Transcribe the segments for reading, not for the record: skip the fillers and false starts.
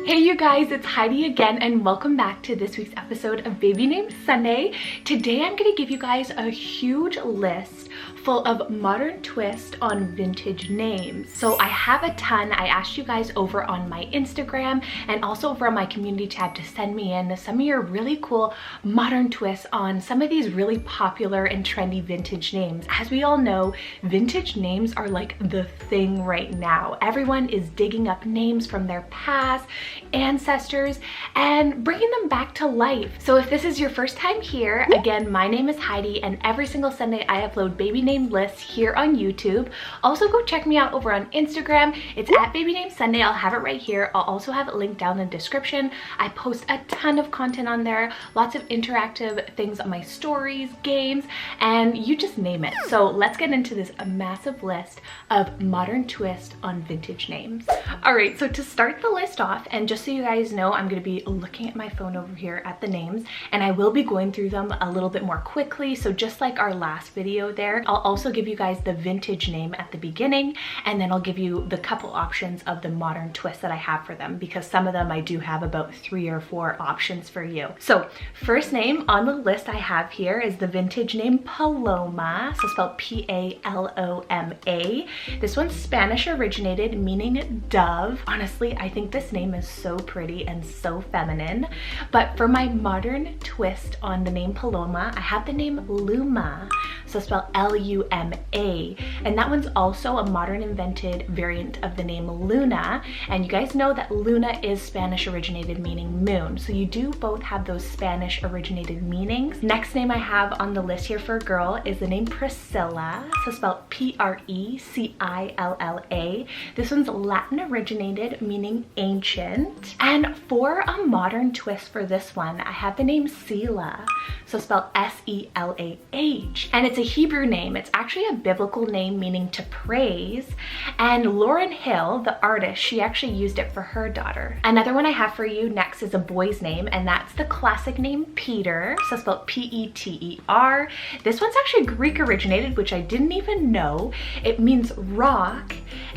Hey you guys, it's Heidi again and welcome back to this week's episode of Baby Named Sunday. Today I'm going to give you guys a huge list full of modern twist on vintage names. So I have a ton. I asked you guys over on my Instagram and also over on my community tab to send me in some of your really cool modern twists on some of these really popular and trendy vintage names. As we all know, vintage names are like the thing right now. Everyone is digging up names from their past, ancestors, and bringing them back to life. So if this is your first time here, again, my name is Heidi and every single Sunday I upload baby name lists here on YouTube. Also go check me out over on Instagram. It's at Baby Name Sunday. I'll have it right here. I'll also have it linked down in the description. I post a ton of content on there, lots of interactive things on my stories, games, and you just name it. So let's get into this massive list of modern twist on vintage names. All right, so to start the list off, and just so you guys know, I'm going to be looking at my phone over here at the names, and I will be going through them a little bit more quickly. So just like our last video there, I'll also give you guys the vintage name at the beginning, and then I'll give you the couple options of the modern twist that I have for them, because some of them I do have about 3 or 4 options for you. So first name on the list I have here is the vintage name Paloma, so spelled P-A-L-O-M-A. This one's Spanish originated, meaning dove. Honestly, I think this name is so pretty and so feminine. But for my modern twist on the name Paloma, I have the name Luma, so spelled L-U-M-A, and that one's also a modern invented variant of the name Luna. And you guys know that Luna is Spanish originated, meaning moon, so you do both have those Spanish originated meanings. Next name I have on the list here for a girl is the name Priscilla, so spelled P-R-E-C-I-L-L-A. This one's Latin originated, meaning ancient. And for a modern twist for this one, I have the name Selah, so spelled S-E-L-A-H, and it's a Hebrew name. It's actually a biblical name meaning to praise, and Lauren Hill, the artist, she actually used it for her daughter. Another one I have for you next is a boy's name, and that's the classic name Peter, so spelled P-E-T-E-R. This one's actually Greek originated, which I didn't even know. It means rock,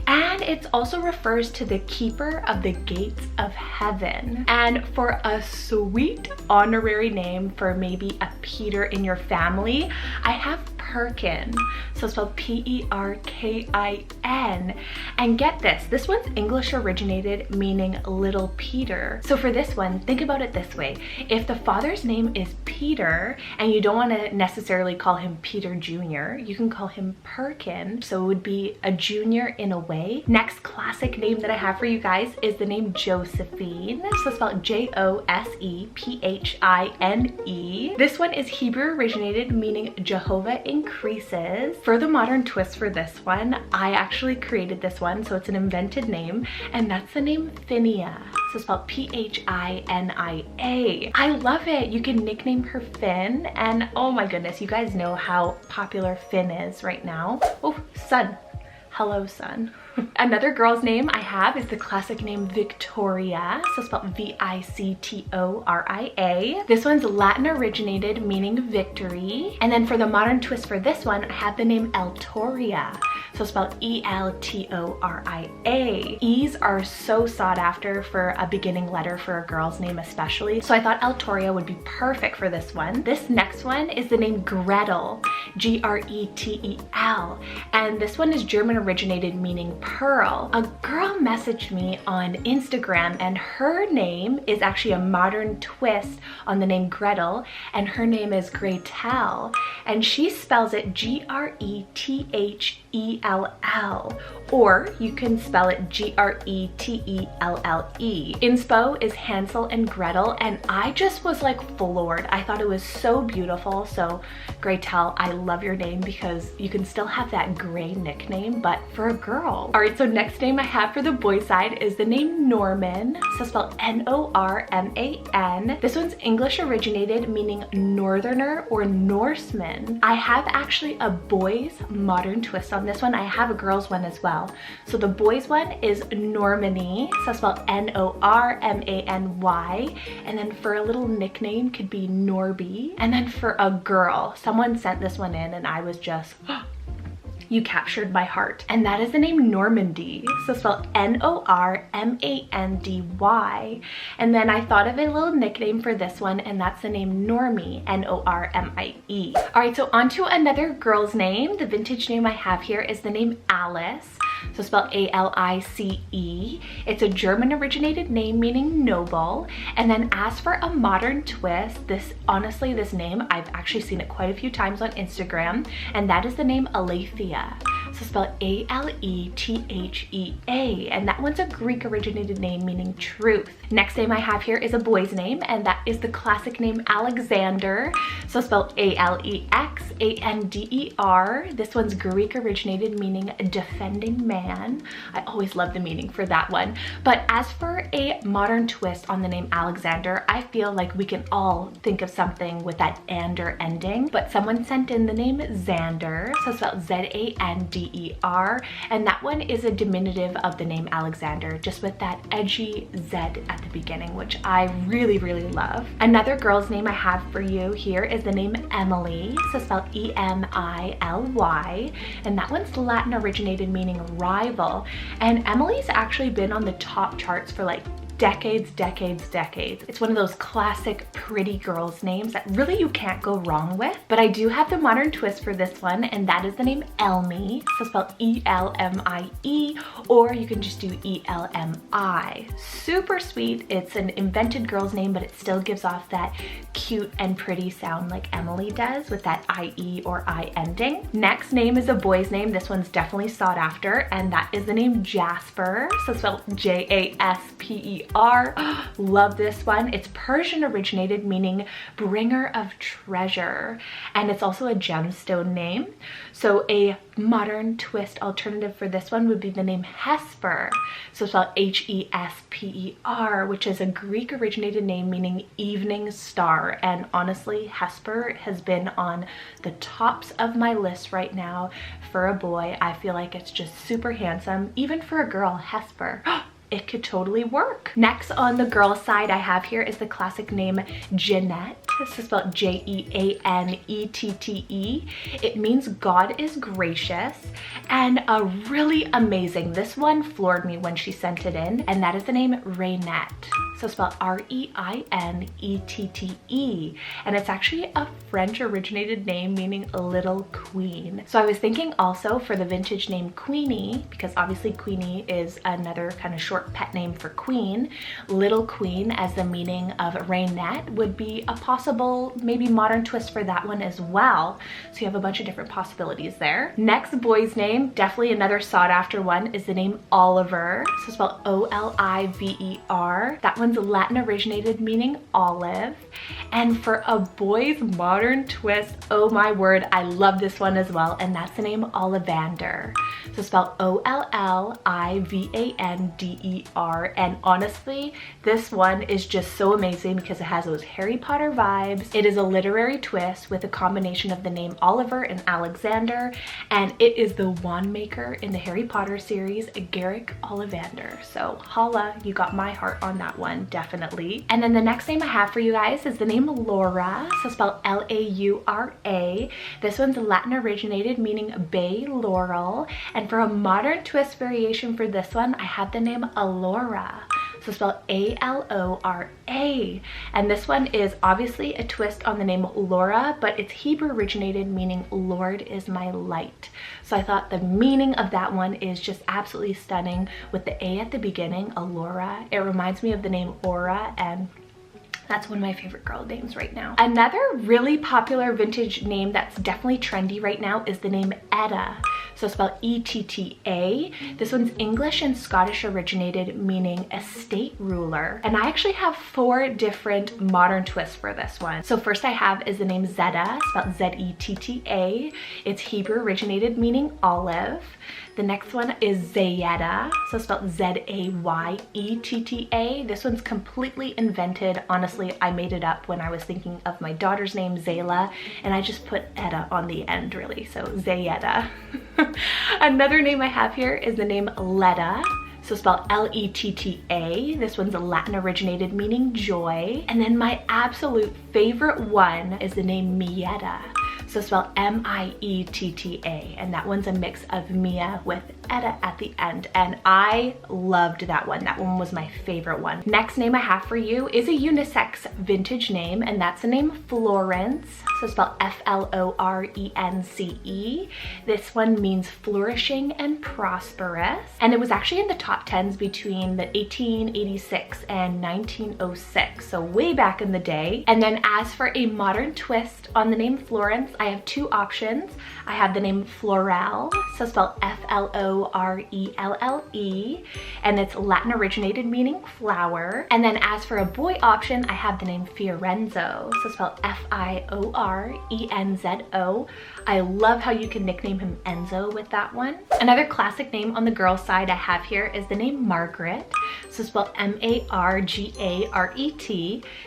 and it also refers to the keeper of the gates of heaven. And for a sweet honorary name for maybe a Peter in your family, I have PERKIN, so spelled P-E-R-K-I-N. And get this, this one's English originated, meaning little Peter. So for this one, think about it this way. If the father's name is Peter and you don't want to necessarily call him Peter Jr., you can call him PERKIN, so it would be a junior in a way. Next classic name that I have for you guys is the name Josephine, so spelled J-O-S-E-P-H-I-N-E. This one is Hebrew originated, meaning Jehovah increases. For the modern twist for this one, I actually created this one, so it's an invented name, and that's the name Phinia, so spelled P-H-I-N-I-A. I love it. You can nickname her Finn, and oh my goodness, you guys know how popular Finn is right now. Oh, son. Hello, son. Another girl's name I have is the classic name Victoria, so spelled V-I-C-T-O-R-I-A. This one's Latin originated, meaning victory. And then for the modern twist for this one, I have the name Eltoria, so spelled E-L-T-O-R-I-A. E's are so sought after for a beginning letter for a girl's name especially, so I thought Eltoria would be perfect for this one. This next one is the name Gretel, G-R-E-T-E-L, and this one is German originated, meaning pearl. A girl messaged me on Instagram and her name is actually a modern twist on the name Gretel, and her name is Gretel, and she spells it G-R-E-T-H-E-L-L, or you can spell it G-R-E-T-E-L-L-E. Inspo is Hansel and Gretel, and I just was like floored. I thought it was so beautiful. So Gretel, I love your name because you can still have that gray nickname, but for a girl. All right, so next name I have for the boy side is the name Norman, so spelled N-O-R-M-A-N. This one's English originated, meaning northerner or Norseman. I have actually a boy's modern twist on this one. I have a girl's one as well. So the boys one is Normanny, so spelled N-O-R-M-A-N-Y, and then for a little nickname could be Norby. And then for a girl, someone sent this one in and I was just you captured my heart. And that is the name Normandy, so spelled N-O-R-M-A-N-D-Y. And then I thought of a little nickname for this one, and that's the name Normie, N-O-R-M-I-E. All right, so on to another girl's name. The vintage name I have here is the name Alice, so spelled A-L-I-C-E. It's a German originated name meaning noble. And then as for a modern twist, honestly, this name, I've actually seen it quite a few times on Instagram, and that is the name Aletheia, so spelled A-L-E-T-H-E-A. And that one's a Greek originated name meaning truth. Next name I have here is a boy's name, and that is the classic name Alexander, so spelled A-L-E-X-A-N-D-E-R. This one's Greek originated meaning defending man. I always love the meaning for that one. But as for a modern twist on the name Alexander, I feel like we can all think of something with that ander ending, but someone sent in the name Zander, so spelled Z-A-N-D-E-R, and that one is a diminutive of the name Alexander, just with that edgy Z at the beginning, which I really, really love. Another girl's name I have for you here is the name Emily, so spelled E-M-I-L-Y, and that one's Latin originated meaning rival. And Emily's actually been on the top charts for like decades. It's one of those classic pretty girls names that really you can't go wrong with. But I do have the modern twist for this one, and that is the name Elmi, so spelled E-L-M-I-E, or you can just do E-L-M-I. Super sweet. It's an invented girl's name, but it still gives off that cute and pretty sound like Emily does with that I-E or I ending. Next name is a boy's name. This one's definitely sought after, and that is the name Jasper, so spelled J-A-S-P-E-R. Love this one. It's Persian originated meaning bringer of treasure, and it's also a gemstone name. So a modern twist alternative for this one would be the name Hesper, so spelled H-E-S-P-E-R, which is a Greek originated name meaning evening star. And honestly, Hesper has been on the tops of my list right now for a boy. I feel like it's just super handsome. Even for a girl, Hesper, it could totally work. Next on the girl side I have here is the classic name Jeanette. This is spelled J-E-A-N-E-T-T-E. It means God is gracious, and a really amazing, this one floored me when she sent it in, and that is the name Reinette, so spelled R-E-I-N-E-T-T-E. And it's actually a French originated name meaning little queen. So I was thinking also for the vintage name Queenie, because obviously Queenie is another kind of short pet name for queen. Little queen as the meaning of Reinette would be a possible maybe modern twist for that one as well. So you have a bunch of different possibilities there. Next boy's name, definitely another sought after one, is the name Oliver, so spelled O-L-I-V-E-R. That one's Latin originated meaning olive. And for a boy's modern twist, oh my word, I love this one as well, and that's the name Ollivander, so spelled O-L-L-I-V-A-N-D-E-R. And honestly, this one is just so amazing because it has those Harry Potter vibes. It is a literary twist with a combination of the name Oliver and Alexander, and it is the wand maker in the Harry Potter series, Garrick Ollivander. So holla, you got my heart on that one, definitely. And then the next name I have for you guys is the name Laura, so spelled L-A-U-R-A. This one's Latin originated meaning bay laurel, and for a modern twist variation for this one, I have the name Alora, so spelled A-L-O-R-A. And this one is obviously a twist on the name Laura, but it's Hebrew originated meaning Lord is my light. So I thought the meaning of that one is just absolutely stunning with the A at the beginning, Alora. It reminds me of the name Aura, and that's one of my favorite girl names right now. Another really popular vintage name that's definitely trendy right now is the name Etta, so spelled E-T-T-A. This one's English and Scottish originated meaning estate ruler. And I actually have 4 different modern twists for this one. So first I have is the name Zetta, spelled Z-E-T-T-A. It's Hebrew originated meaning olive. The next one is Zayetta, so spelled Z-A-Y-E-T-T-A. This one's completely invented. Honestly, I made it up when I was thinking of my daughter's name, Zayla, and I just put Etta on the end, really, so Zayetta. Another name I have here is the name Letta, so spelled L-E-T-T-A. This one's a Latin originated meaning joy. And then my absolute favorite one is the name Mietta, so spelled M-I-E-T-T-A, and that one's a mix of Mia with Etta at the end, and I loved that one. That one was my favorite one. Next name I have for you is a unisex vintage name, and that's the name Florence, so spelled F-L-O-R-E-N-C-E. This one means flourishing and prosperous, and it was actually in the top 10s between the 1886 and 1906, so way back in the day. And then as for a modern twist on the name Florence, I have two options. I have the name Florelle, so spelled F-L-O-R-E-L-L-E, and it's Latin originated meaning flower. And then as for a boy option, I have the name Fiorenzo, so spelled F-I-O-R-E-N-Z-O. I love how you can nickname him Enzo with that one. Another classic name on the girl side I have here is the name Margaret, so spelled M-A-R-G-A-R-E-T.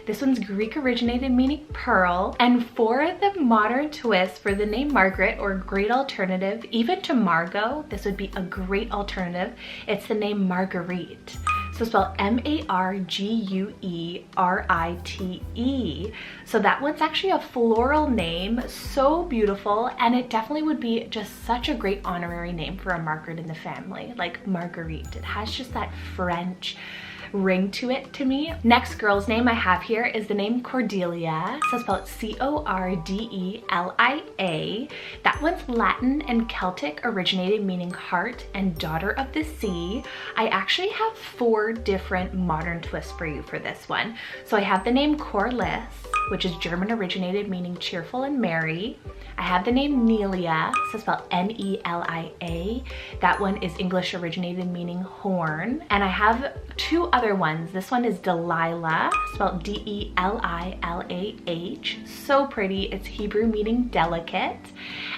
This one's Greek originated meaning pearl. And for the modern twist for the name Margaret, or great alternative, even to Margot, this would be a great alternative. It's the name Marguerite, so spelled M-A-R-G-U-E-R-I-T-E. So that one's actually a floral name, so beautiful, and it definitely would be just such a great honorary name for a Margaret in the family, like Marguerite. It has just that French ring to it to me. Next girl's name I have here is the name Cordelia, so spelled C-O-R-D-E-L-I-A. That one's Latin and Celtic originated meaning heart and daughter of the sea. I actually have 4 different modern twists for you for this one. So I have the name Corliss, which is German originated meaning cheerful and merry. I have the name Nelia, so spelled N-E-L-I-A. That one is English originated meaning horn. And I have 2 other ones. This one is Delilah, spelled D-E-L-I-L-A-H. So pretty. It's Hebrew meaning delicate.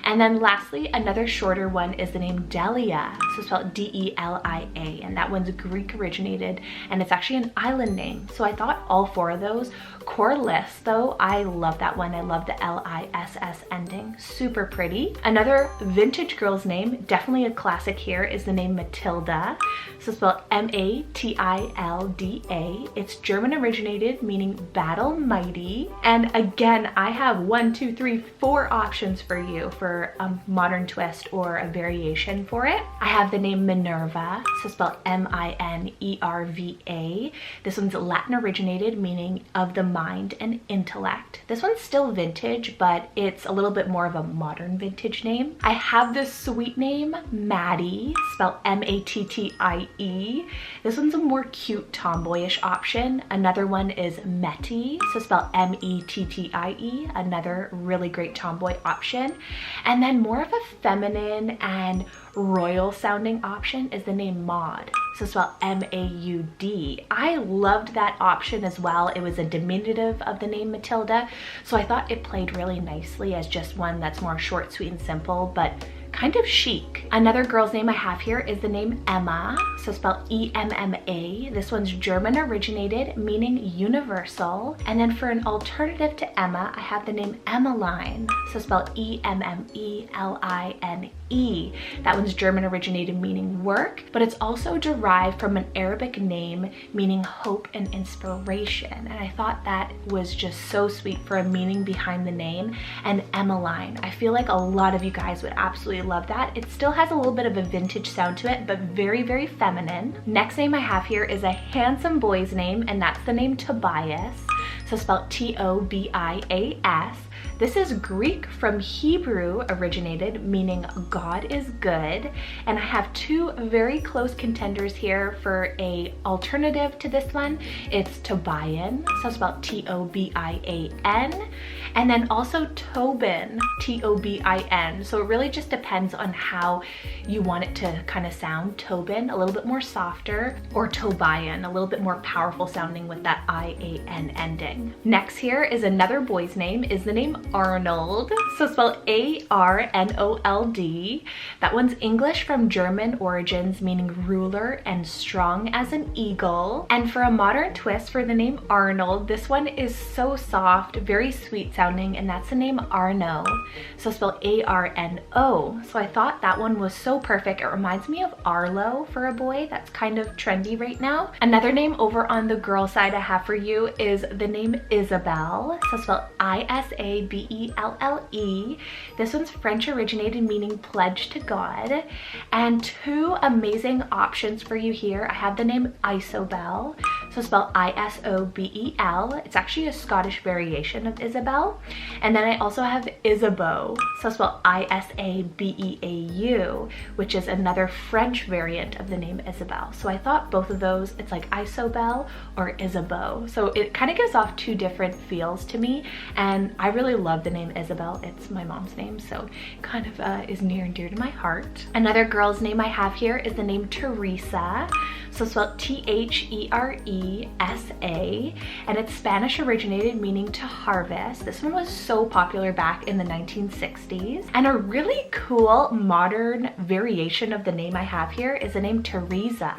And then lastly, another shorter one is the name Delia, so spelled D-E-L-I-A, and that one's Greek originated, and it's actually an island name. So I thought all 4 of those. Corliss though, I love that one. I love the L-I-S-S ending, super pretty. Another vintage girl's name, definitely a classic here, is the name Matilda, so spelled M-A-T-I-L-D-A. It's German originated meaning battle mighty. And again, I have 1, 2, 3, 4 options for you for a modern twist or a variation for it. I have the name Minerva, so spelled M-I-N-E-R-V-A. This one's Latin originated meaning of the mind and intellect. This one's still vintage, but it's a little bit more of a modern vintage name. I have this sweet name Maddie, spelled M-A-T-T-I-E. This one's a more cute tomboyish option. Another one is Mettie, so spelled M-E-T-T-I-E, another really great tomboy option. And then more of a feminine and royal sounding option is the name Maud, so spelled M-A-U-D. I loved that option as well. It was a diminutive of the name Matilda, so I thought it played really nicely as just one that's more short, sweet, and simple, but kind of chic. Another girl's name I have here is the name Emma, so spelled E-M-M-A. This one's German originated, meaning universal. And then for an alternative to Emma, I have the name Emmeline, so spelled E-M-M-E-L-I-N-E. That one's German originated, meaning work, but it's also derived from an Arabic name meaning hope and inspiration. And I thought that was just so sweet for a meaning behind the name. And Emmeline, I feel like a lot of you guys would absolutely love that. It still has a little bit of a vintage sound to it, but very, very feminine. Next name I have here is a handsome boy's name, and that's the name Tobias, so spelled T-O-B-I-A-S. This is Greek from Hebrew originated, meaning God is good. And I have 2 very close contenders here for a alternative to this one. It's Tobian, so spelled T-O-B-I-A-N. And then also Tobin, T-O-B-I-N. So it really just depends on how you want it to kind of sound. Tobin, a little bit more softer, or Tobian, a little bit more powerful sounding with that I-A-N ending. Next here is another boy's name, is the name Arnold, so spelled A-R-N-O-L-D. That one's English from German origins, meaning ruler and strong as an eagle. And for a modern twist for the name Arnold, this one is so soft, very sweet sounding, founding, and that's the name Arno, so spelled A-R-N-O. So I thought that one was so perfect. It reminds me of Arlo for a boy. That's kind of trendy right now. Another name over on the girl side I have for you is the name Isabelle, so spelled I-S-A-B-E-L-L-E. This one's French originated, meaning pledge to God. And two amazing options for you here. I have the name Isobel, so spelled I-S-O-B-E-L. It's actually a Scottish variation of Isabel. And then I also have Isabeau, so spelled I-S-A-B-E-A-U, which is another French variant of the name Isabel. So I thought both of those, it's like Isobel or Isabeau. So it kind of gives off two different feels to me, and I really love the name Isabel. It's my mom's name, so it kind of is near and dear to my heart. Another girl's name I have here is the name Teresa, so spelled T-H-E-R-E-S-A, and it's Spanish originated, meaning to harvest. This one was so popular back in the 1960s. And a really cool modern variation of the name I have here is the name Teresa,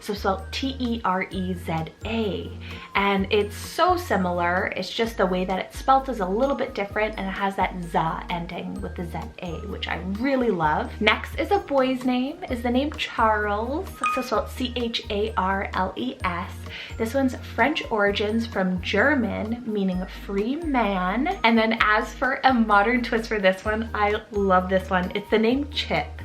so spelled T-E-R-E-Z-A. And it's so similar, it's just the way that it's spelled is a little bit different, and it has that za ending with the Z-A, which I really love. Next is a boy's name, is the name Charles, so spelled C-H-A-R-L-E-S. This one's French origins from German, meaning free man. And then as for a modern twist for this one, I love this one. It's the name Chip,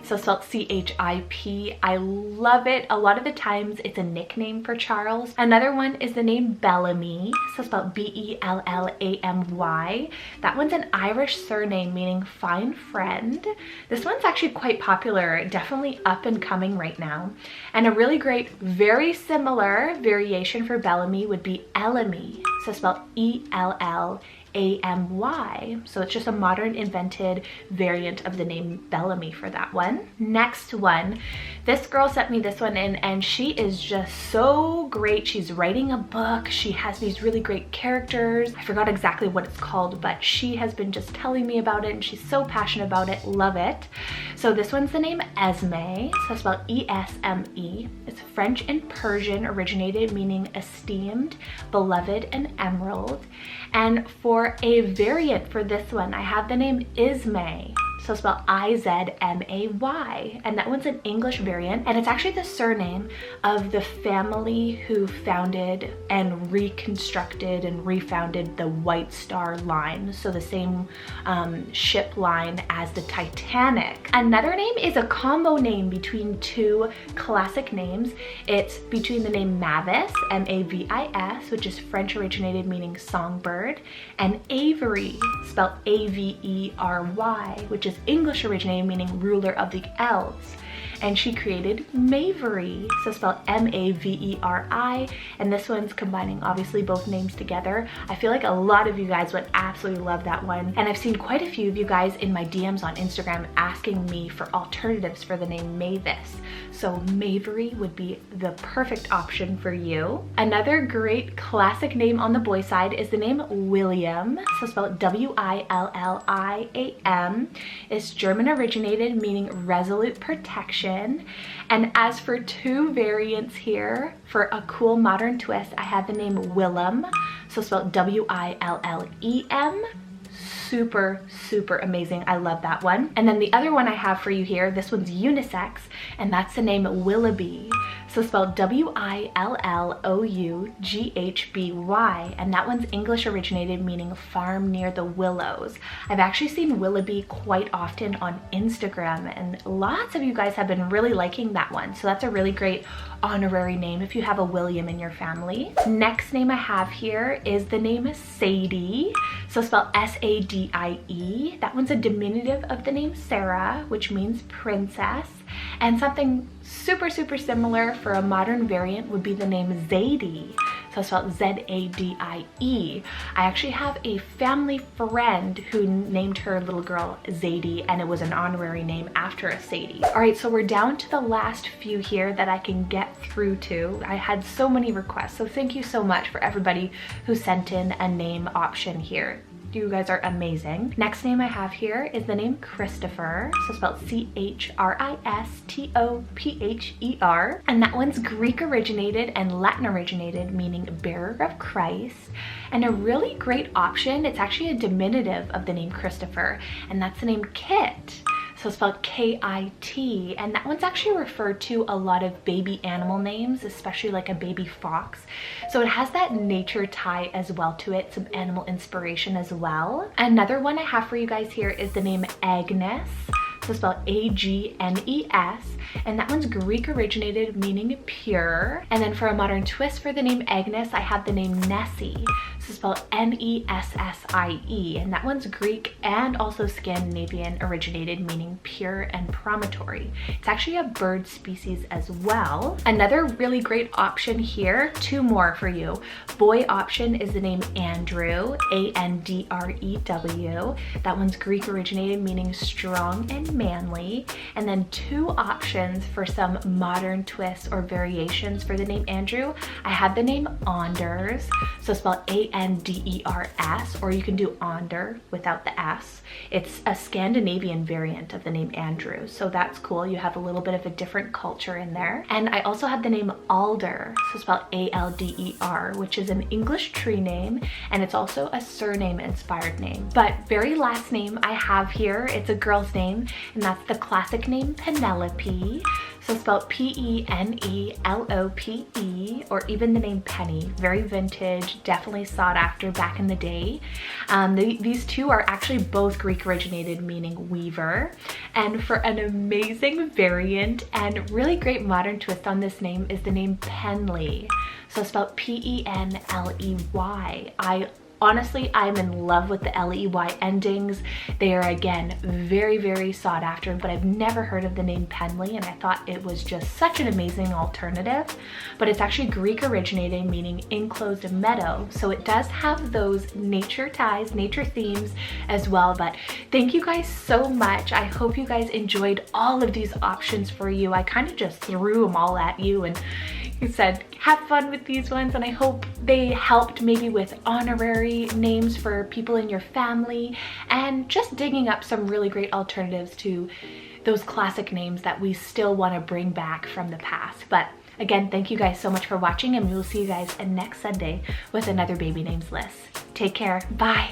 so spelled C-H-I-P. I love it. A lot of the times it's a nickname for Charles. Another one is the name Bellamy, so spelled B-E-L-L-A-M-Y. That one's an Irish surname meaning fine friend. This one's actually quite popular, definitely up and coming right now. And a really great, very similar variation for Bellamy would be Ellamy, so spelled E-L-L-A-M-Y. So it's just a modern invented variant of the name Bellamy for that one. Next one, this girl sent me this one in, and she is just so great. She's writing a book. She has these really great characters. I forgot exactly what it's called, but she has been just telling me about it, and she's so passionate about it. Love it. So this one's the name Esme, so spelled E-S-M-E. It's French and Persian originated, meaning esteemed, beloved, and emerald. And for a variant for this one, I have the name Isme, so spelled I-Z-M-A-Y, and that one's an English variant, and it's actually the surname of the family who founded and reconstructed and refounded the White Star Line, so the same ship line as the Titanic. Another name is a combo name between two classic names. It's between the name Mavis, M-A-V-I-S, which is French originated meaning songbird, and Avery, spelled A-V-E-R-Y, which is English originated meaning ruler of the elves. And she created Maveri, so spelled M-A-V-E-R-I, and this one's combining obviously both names together. I feel like a lot of you guys would absolutely love that one, and I've seen quite a few of you guys in my DMs on Instagram asking me for alternatives for the name Mavis, so Maveri would be the perfect option for you. Another great classic name on the boy side is the name William, so spelled W-I-L-L-I-A-M. It's German originated, meaning resolute protection. And as for two variants here, for a cool modern twist, I have the name Willem, so spelled W-I-L-L-E-M. Super, super amazing. I love that one. And then the other one I have for you here, this one's unisex, and that's the name Willoughby, so spelled W-I-L-L-O-U-G-H-B-Y, and that one's English originated meaning farm near the willows. I've actually seen Willoughby quite often on Instagram, and lots of you guys have been really liking that one, so that's a really great honorary name if you have a William in your family. Next name I have here is the name Sadie, so spelled S-A-D-I-E. That one's a diminutive of the name Sarah, which means princess. And something super, super similar for a modern variant would be the name Zadie, so spelled Z-A-D-I-E. I actually have a family friend who named her little girl Zadie, and it was an honorary name after a Sadie. All right, so we're down to the last few here that I can get through to. I had so many requests, so thank you so much for everybody who sent in a name option here. You guys are amazing. Next name I have here is the name Christopher, so spelled C-H-R-I-S-T-O-P-H-E-R. And that one's Greek originated and Latin originated, meaning bearer of Christ. And a really great option, it's actually a diminutive of the name Christopher, and that's the name Kit. So spelled K-I-T, and that one's actually referred to a lot of baby animal names, especially like a baby fox. So it has that nature tie as well to it, some animal inspiration as well. Another one I have for you guys here is the name Agnes. So spelled A-G-N-E-S, and that one's Greek originated, meaning pure. And then for a modern twist for the name Agnes, I have the name Nessie, so spelled N-E-S-S-I-E, and that one's Greek and also Scandinavian originated, meaning pure and promontory. It's actually a bird species as well. Another really great option here, two more for you. Boy option is the name Andrew, A-N-D-R-E-W. That one's Greek originated, meaning strong and manly. And then two options for some modern twists or variations for the name Andrew. I have the name Anders, so spelled A-N-D-E-R-S, or you can do Ander without the S. It's a Scandinavian variant of the name Andrew, so that's cool. You have a little bit of a different culture in there. And I also have the name Alder, so spelled A-L-D-E-R, which is an English tree name, and it's also a surname inspired name. But very last name I have here, it's a girl's name, and that's the classic name Penelope, so spelled P-E-N-E-L-O-P-E, or even the name Penny. Very vintage, definitely sought after back in the day. These two are actually both Greek originated, meaning weaver. And for an amazing variant and really great modern twist on this name is the name Penley, so spelled P-E-N-L-E-Y. Honestly, I'm in love with the L-E-Y endings. They are, again, very, very sought after, but I've never heard of the name Penley, and I thought it was just such an amazing alternative. But it's actually Greek originating, meaning enclosed meadow. So it does have those nature ties, nature themes as well. But thank you guys so much. I hope you guys enjoyed all of these options for you. I kind of just threw them all at you and you said, have fun with these ones, and I hope they helped maybe with honorary names for people in your family and just digging up some really great alternatives to those classic names that we still want to bring back from the past. But again, thank you guys so much for watching, and we will see you guys next Sunday with another baby names list. Take care. Bye.